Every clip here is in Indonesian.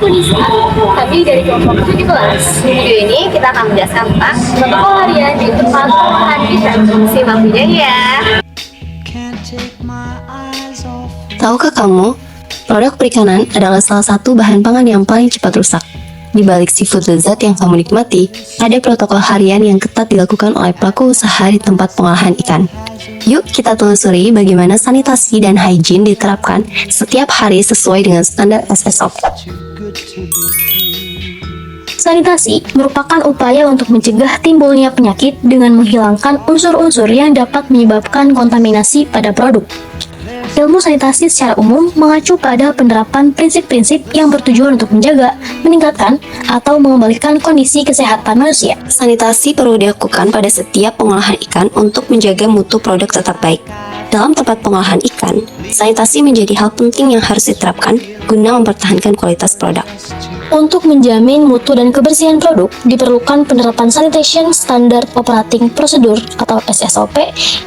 aku Nisa, kami dari kelompok 17. Di video ini kita akan menjelaskan tentang protokol harian di tempat pengolahan ikan. Simak videonya ya. Tahukah kamu, produk perikanan adalah salah satu bahan pangan yang paling cepat rusak. Di balik seafood lezat yang kamu nikmati, ada protokol harian yang ketat dilakukan oleh pelaku usaha di tempat pengolahan ikan. Yuk kita telusuri bagaimana sanitasi dan hygiene diterapkan setiap hari sesuai dengan standar SSOP. Sanitasi merupakan upaya untuk mencegah timbulnya penyakit dengan menghilangkan unsur-unsur yang dapat menyebabkan kontaminasi pada produk. Ilmu sanitasi secara umum mengacu pada penerapan prinsip-prinsip yang bertujuan untuk menjaga, meningkatkan, atau mengembalikan kondisi kesehatan manusia. Sanitasi perlu dilakukan pada setiap pengolahan ikan untuk menjaga mutu produk tetap baik. Dalam tempat pengolahan ikan, sanitasi menjadi hal penting yang harus diterapkan guna mempertahankan kualitas produk. Untuk menjamin mutu dan kebersihan produk, diperlukan penerapan Sanitation Standard Operating Procedure atau SSOP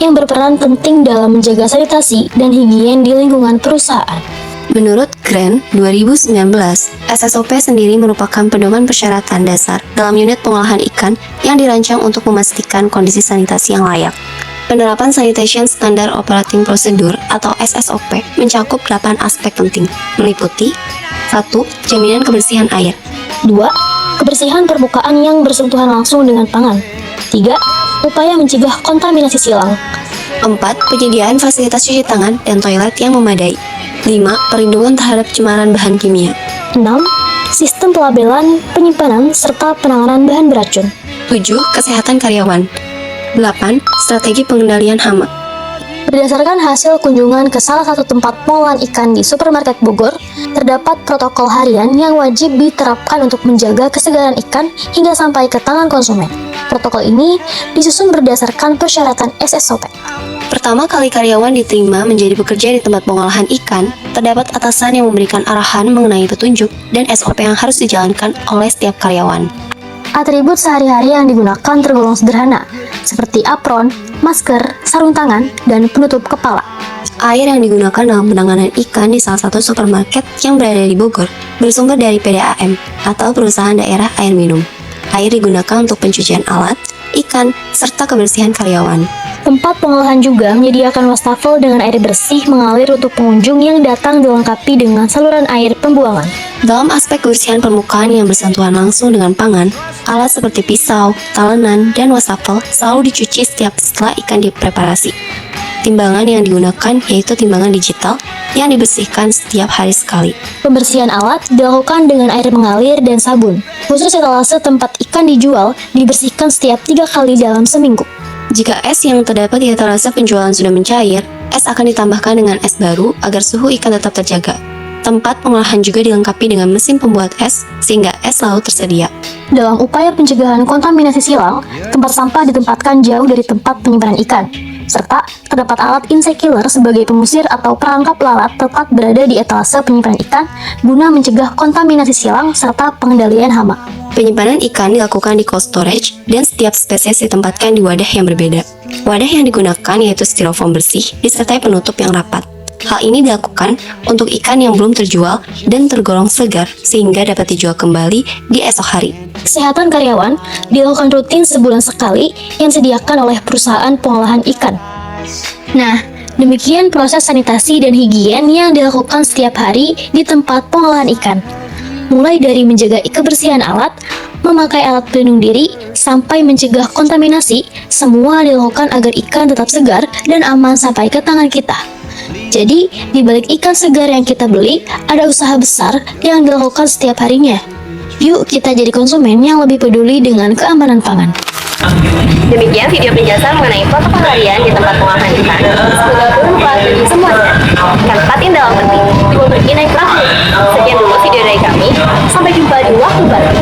yang berperan penting dalam menjaga sanitasi dan higien di lingkungan perusahaan. Menurut Grant 2019, SSOP sendiri merupakan pedoman persyaratan dasar dalam unit pengolahan ikan yang dirancang untuk memastikan kondisi sanitasi yang layak. Penerapan Sanitation Standard Operating Procedure atau SSOP mencakup 8 aspek penting, meliputi 1. Jaminan kebersihan air. 2. Kebersihan permukaan yang bersentuhan langsung dengan pangan. 3. Upaya mencegah kontaminasi silang. 4. Penyediaan fasilitas cuci tangan dan toilet yang memadai. 5. Perlindungan terhadap pencemaran bahan kimia. 6. Sistem pelabelan, penyimpanan, serta penanganan bahan beracun. 7. Kesehatan karyawan. 8. Strategi pengendalian hama. Berdasarkan hasil kunjungan ke salah satu tempat pengolahan ikan di supermarket Bogor, terdapat protokol harian yang wajib diterapkan untuk menjaga kesegaran ikan hingga sampai ke tangan konsumen. Protokol ini disusun berdasarkan persyaratan SSOP. Pertama kali karyawan diterima menjadi pekerja di tempat pengolahan ikan, terdapat atasan yang memberikan arahan mengenai petunjuk dan SOP yang harus dijalankan oleh setiap karyawan. Atribut sehari-hari yang digunakan tergolong sederhana, seperti apron, masker, sarung tangan, dan penutup kepala. Air yang digunakan dalam penanganan ikan di salah satu supermarket yang berada di Bogor bersumber dari PDAM atau Perusahaan Daerah Air Minum. Air digunakan untuk pencucian alat, ikan, serta kebersihan karyawan. Tempat pengolahan juga menyediakan wastafel dengan air bersih mengalir untuk pengunjung yang datang dilengkapi dengan saluran air pembuangan. Dalam aspek kebersihan permukaan yang bersentuhan langsung dengan pangan, alat seperti pisau, talenan, dan wastafel selalu dicuci setelah ikan dipreparasi. Timbangan yang digunakan yaitu timbangan digital yang dibersihkan setiap hari sekali. Pembersihan alat dilakukan dengan air mengalir dan sabun. Khusus etalase tempat ikan dijual dibersihkan setiap 3 kali dalam seminggu. Jika es yang terdapat di etalase penjualan sudah mencair, es akan ditambahkan dengan es baru agar suhu ikan tetap terjaga. Tempat pengolahan juga dilengkapi dengan mesin pembuat es, sehingga es selalu tersedia. Dalam upaya pencegahan kontaminasi silang, tempat sampah ditempatkan jauh dari tempat penyimpanan ikan, serta terdapat alat insect killer sebagai pengusir atau perangkap lalat tepat berada di etalase penyimpanan ikan guna mencegah kontaminasi silang serta pengendalian hama. Penyimpanan ikan dilakukan di cold storage dan setiap spesies ditempatkan di wadah yang berbeda. Wadah yang digunakan yaitu styrofoam bersih disertai penutup yang rapat. Hal ini dilakukan untuk ikan yang belum terjual dan tergolong segar sehingga dapat dijual kembali di esok hari. Kesehatan karyawan dilakukan rutin sebulan sekali yang disediakan oleh perusahaan pengolahan ikan. Nah, demikian proses sanitasi dan higien yang dilakukan setiap hari di tempat pengolahan ikan. Mulai dari menjaga kebersihan alat, memakai alat pelindung diri, sampai mencegah kontaminasi, semua dilakukan agar ikan tetap segar dan aman sampai ke tangan kita. Jadi, di balik ikan segar yang kita beli, ada usaha besar yang dilakukan setiap harinya. Yuk kita jadi konsumen yang lebih peduli dengan keamanan pangan. Demikian video penjelasan mengenai protokol harian di tempat pengolahan ikan. Semoga bermanfaat bagi semuanya. Ikan patin dalam penting, timbul bergi naik perahu. Sekian dulu video dari kami. Sampai jumpa di waktu baru.